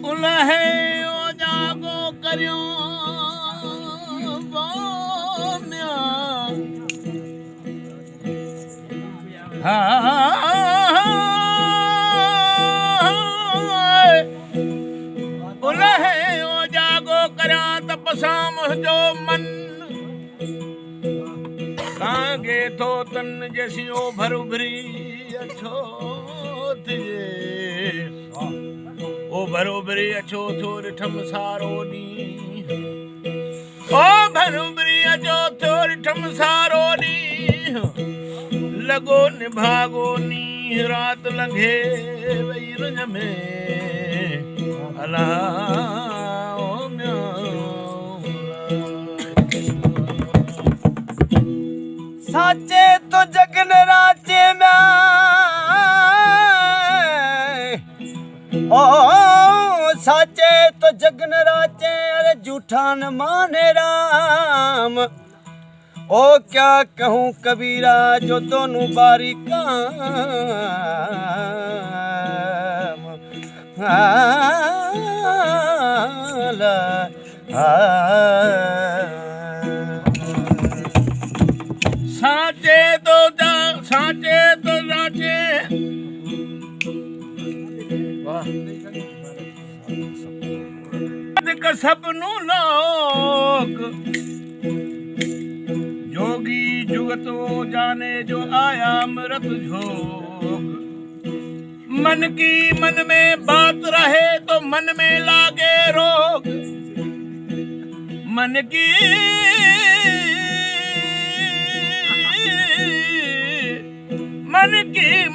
उलहे ओ जागो करियो बाम्या उलहे ओ जागो करिया तपसा मुझो मन कांगे तो तन जैसी ओ भर उभरी अछो तिजे ओ बरोबरी अचो थोर ठम सारो नी ओ बरोबरी अचो थोर ठम सारो नी लगो निभागो नी रात लंघे वही रंज में अला ओ साचे तो जगन राचे में ओ साचे तो जगन राचे अरे झूठा न माने राम ओ क्या कहूँ कबीरा जो दोनों बारी काम साचे तो राचे का सबनु लोग जोगी जुगत वो जाने जो आया अमृत झोग मन की मन में बात रहे तो मन में लागे रोग मन की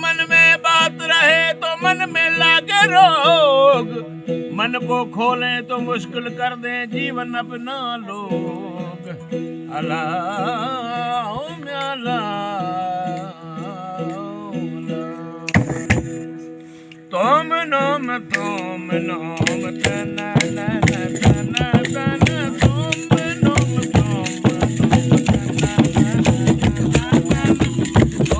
मन में बात रहे तो मन में लागे रोग मन को खोले तो मुश्किल कर दे जीवन अपना लोग अला तुम नोम तना